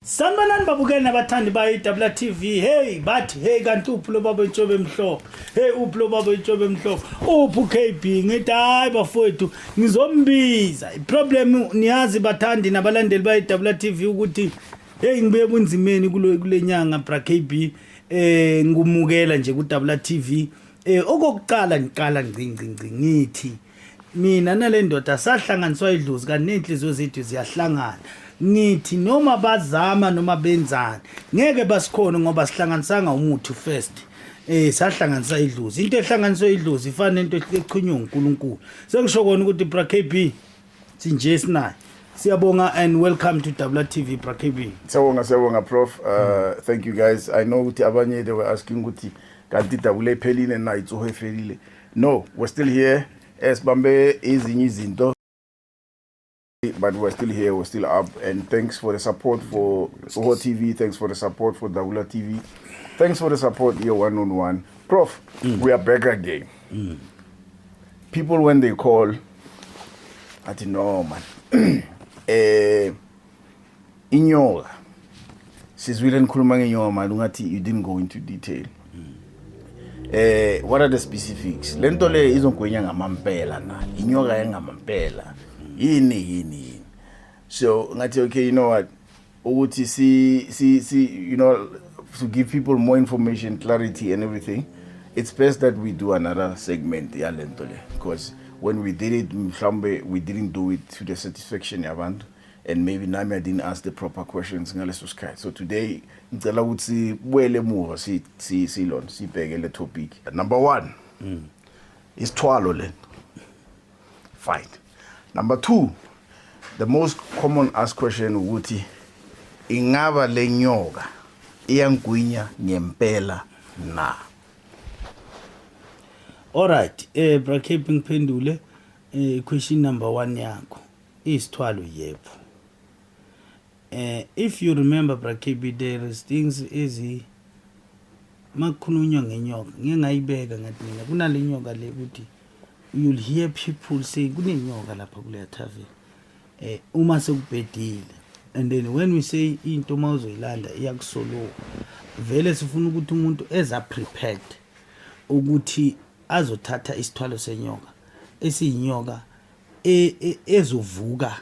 Sanibonani babukeli nabathandi bayi-WTV. Hey bathi hey kanti uphulo baba Itshobe emhlophe. Hey uphulo baba Itshobe emhlophe. Uphu KB ngithi hayi bafowethu ngizombiza. Iproblem niyazi bathandi nabalandeli bayi-WTV ukuthi hey ngibuye bunzimeni kule nyanga bra KB ngumukela nje ku-WTV. Okokuqala ngiqala ngci ngithi mina nale ndoda sahlanganiswa idlozi kanti nenhliziyo zethu ziyahlangana. Ngithi noma bazama noma benzani ngeke basikhona ngoba sihlanganisanga umuthi first sahlanganisa idlozi into ehlanganiswe idlozi ifana nento echunywe uNkulunkulu sengisho kona ukuthi bra KB sinje sinayo siyabonga and welcome to WTV bra KB. Siyabonga prof. Thank you guys. I know ukuthi abanye they were asking ukuthi kanti dabule phelile na itsoho efelile. No, we're still here esibambe ezinye izinto, but we're still here, we're still up, and thanks for the support for Soho TV, thanks for the support for Dawula TV, thanks for the support here one-on-one. Prof, we are back again. People when they call, I think no man. Inyoka, sizwile nkhuluma ngenyoka man, ungathi you didn't go into detail. What are the specifics? Lento le izongwenya ngamampela na. Inyoka yangamampela. Yini. So ngathi okay, you know what? Ukuthi see you know, to give people more information, clarity and everything. It's best that we do another segment ya lento le, because when we did it mhlambe we didn't do it to the satisfaction yabantu, and maybe nami I didn't ask the proper questions ngaleso sikhathi. So today ngicela ukuthi bwele muva silon sibheke le topic. Number 1 isithwalo le. Fine. Number 2, the most common asked question ukuthi ingaba le nyoka iyangwinya ngempela na. All right, bra KB ngiphendule question number 1 yakho. Isithwalo yebo. If you remember bra KB, there is things ezi makhulunywa ngenyoka ngingayibeka ngathi mina kunale nyoka le ukuthi you'll hear people say kunenyoka lapha kule tavern uma sekubhedile, and then when we say into mawuzoyilanda iyakusolo vele sifuna ukuthi umuntu eza prepared ukuthi azothatha isithwalo senyoka esiyinyoka ezovuka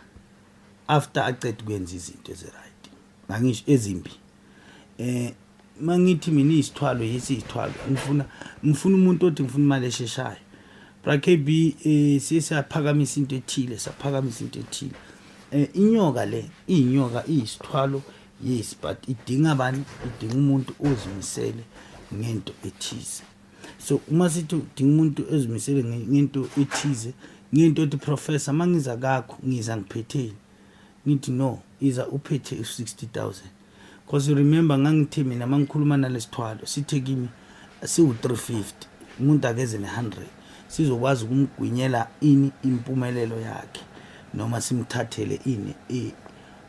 after aqeda ukwenza izinto eziright ngisho ezimbi. Mangithi mina isithwalo yesithwalo ngifuna umuntu othi ngifuna imali esheshayo. Bra KB sisaphakamisa into ethile, saphakamisa into ethile. Inyoka le inyoka isithwalo, yes, but idinga abantu, idinga umuntu ozimisele ngento ethize. So uma sithi udinga umuntu ozimisele ngento ethize, ngento ethi professor mangiza kakho ngiza ngiphetheni, ngithi no iza uphethe 60,000, because you remember ngangithi mina mangikhuluma nalesithwalo sithe kimi siwu 350 umuntu akeze ne100 sizokwazi ukumgwinyela ini impumelelo yakhe noma simthathele ini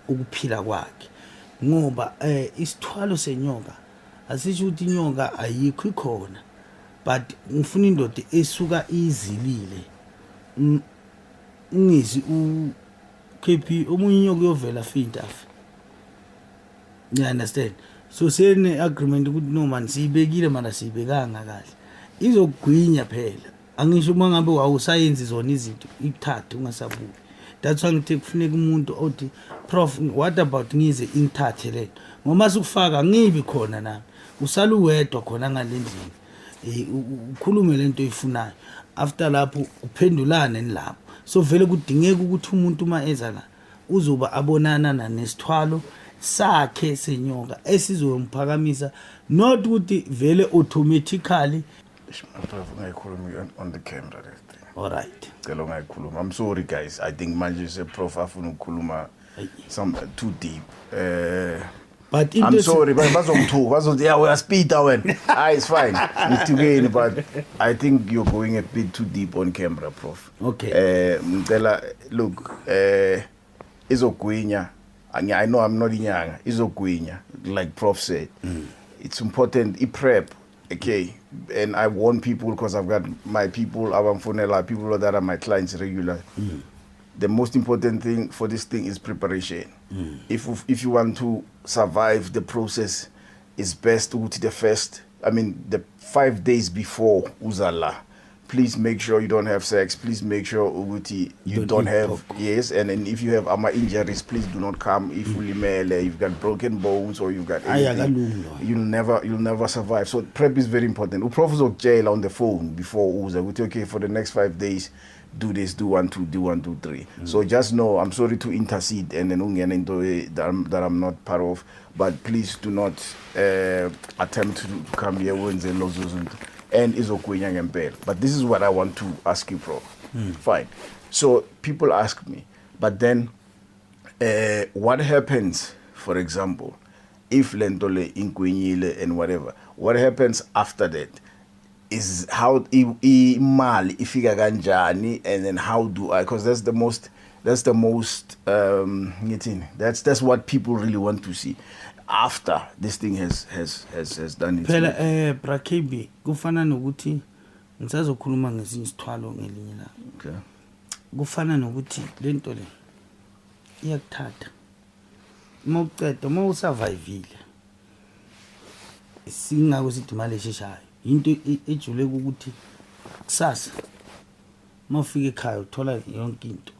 ukuphila kwakhe, ngoba isithwalo senyoka asisho ukuthi inyoka ayikho ikhona, but ngifuna indoda esuka izilile ungizi KP omunye inyoka uyovela fintafa. You understand? So sene agreement ukuthi no man siyibekile mana siyibekanga kahle izogwinya phela. Angisho uma ngabe wawusayenzi zona izinto ikuthathe ungasabuki. That's why ngithi kufuneka umuntu othi prof what about ngize ingithathe lento ngoma sikufaka ngibi khona nami usala uwedwa khona ngalendlini ukhulume lento oyifunayo, after lapho uphendulane nilapho. So vele kudingeka ukuthi umuntu uma eza la uzoba abonana nesithwalo sakhe senyoka esizomphakamisa, not ukuthi vele automatically on the camera. All right. I'm sorry guys, I think manje se prof afuna ukukhuluma some too deep. But I'm sorry, but yeah, we are speed when. It's fine. It's again, but I think you're going a bit too deep on camera, prof. Okay. Look, izogwinya. I know I'm not inyanga. Izogwinya, like prof said. It's important. Prep. Okay, and I warn people because I've got my people, people that are my clients regular. the most important thing for this thing is preparation. If you want to survive the process, it's best to the the 5 days before uzala. Please make sure you don't have sex. Please make sure you don't have yes. And then if you have injuries, please do not come. If you've got broken bones or you've got anything, you'll never survive. So prep is very important. Professor jail on the phone before uza. Okay, for the next 5 days, do this, do 1, 2, do 1, 2, 3. So just know, I'm sorry to intercede and then that I'm not part of, but please do not attempt to come here and izokunya ngempela. But this is what I want to ask you, Prof. Fine. So people ask me, but then what happens, for example, if lentole inkwenyile and whatever, what happens after that? Is how imali ifika kanjani, and then how do I, because that's the most that's what people really want to see after this thing has done its phela bra KB kufana nokuthi ngisazokhuluma ngesinye isithwalo ngelinye la. Okay. Kufana nokuthi lento le iyakuthatha mawuceda mawusurvivile singako sithi imali esheshayo into ejule ukuthi kusasa mawufika ekhaya uthola yonke into.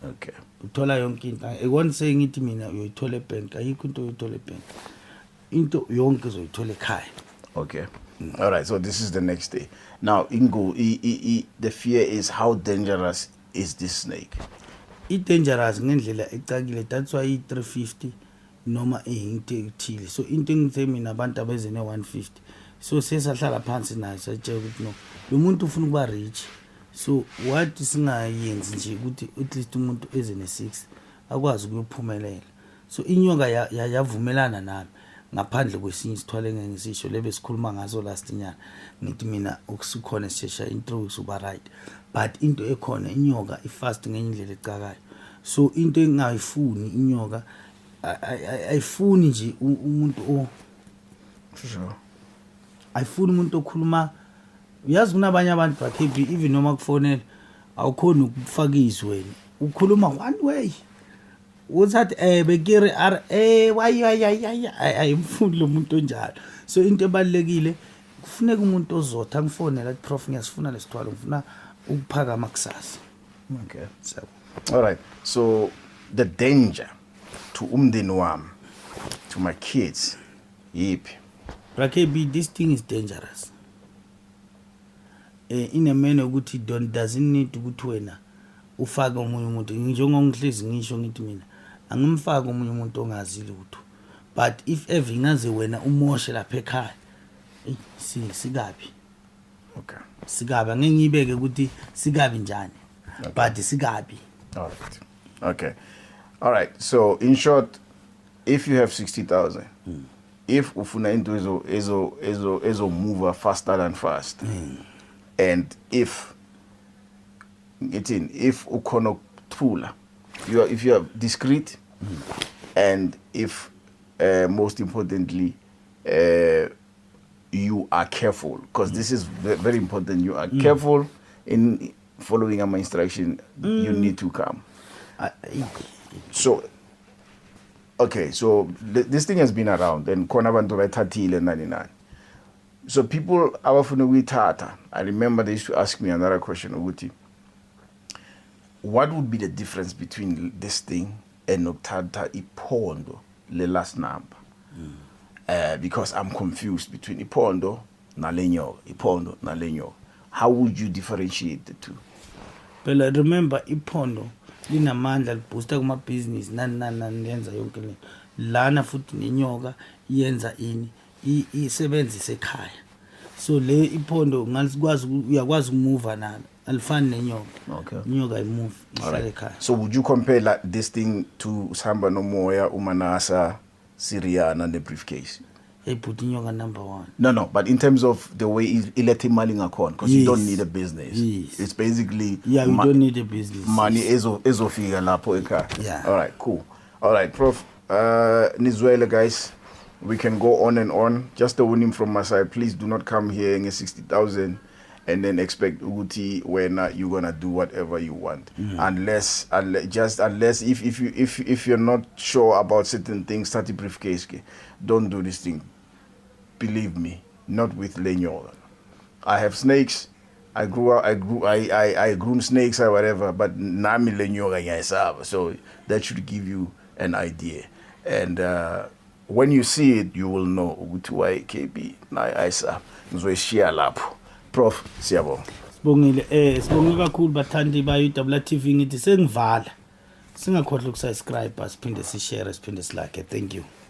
Okay. Uthola yonke into. Ekona sengithi mina uyoyithola ebank, ayikho into oyithola ebank. Into yonke uzoyithola ekhaya. Okay. All right, so this is the next day. Now, Ingo, the fear is, how dangerous is this snake? It's dangerous ngendlela ecakile. That's why 350 noma into ethile. So into ngithe mina abantu abeze ne 150. So sesahlala phansi naye satshela ukuthi no, lo muntu ufuna ukuba rich. So what singayenzi nje ukuthi at least umuntu eze ne6 akwazi ukuyophumelela. So inyoka yavumelana nami ngaphandle kwesinye isithwale ngengisisho lebe sikhuluma ngazo last nyanga ngithi mina ukusikhona sishesha intro uba right, but into ekhona inyoka ifast ngenye indlela ecakayo. So into engayifuni inyoka ayifuni nje umuntu sure ayifuni umuntu okhuluma. Uyazi kunabanye abantu ba KB even noma kufonela awukhona ukufakizwe wena ukhuluma one way uzathi bekiri ayimfuni lo muntu onjalo. So into ebalekile kufuneka umuntu ozotha ngifonela athi prof ngiyasifuna lesithwalo ngifuna ukuphakama kusasa. Okay, so all right, so the danger to umndeni wami, to my kids, yipi? Bra KB, this thing is dangerous. In a manner ukuthi doesn't need ukuthi wena ufake omunye umuntu njengongihlezi ngisho ngithi mina angimfaka omunye umuntu ongazile ukuthi, but if ever ingaze wena umoshe lapha ekhaya sikabi. Okay, sikabi angeke ngibeke ukuthi sikabi njani, but sikabi. All right, okay, all right. So in short, if you have 60,000, if ufuna into ezo move faster than fast, and if ukhona ukuthula, if you are discreet, and if most importantly you are careful, because this is very important, you are careful in following my instruction, you need to come. So okay, so this thing has been around, and khona abantu bayithathile 99. So people abafuna ukuyithatha, I remember they used to ask me another question ukuthi, what would be the difference between this thing and nokuthatha ipondo le last number? Because I'm confused between ipondo na lenyoka. How would you differentiate the two? But remember ipondo linamandla libooster kuma business nani yenza yonke le. Lana futhi nenyoka yenza ini isebenzise ekhaya. So le ipondo ngalikwazi uyakwazi ukumove nalo alifani nenyoka. Okay, inyoka imove ihlala ekhaya. So would you compare this thing to Samba Nomoya, Umanasa, Siriana and the briefcase? Hey, put inyoka number 1. No, but in terms of the way ilete mali ngakhona, because you don't need a business. Yes. It's basically you don't need a business. Money ezofika lapho ekhaya. Yeah. All right, cool. All right, Prof. Nizwele guys, we can go on and on. Just a warning from my side, please do not come here in 60,000 and then expect ukuthi wena you're gonna do whatever you want, unless if you're not sure about certain things, start briefcase ke, don't do this thing. Believe me, not with Lenyola. I have snakes. I grew snakes or whatever, but nami Lenyola yayisaba. So that should give you an idea. And when you see it, you will know ukuthi why KB na ayisaba. Ngizoyishiya lapho. Prof, siyabonga. Sibonge kakhulu bathandi ba UWTV ngithi sengivala. Singakhohlwa ukusubscribe, siphinde sishare, siphinde silike. Thank you.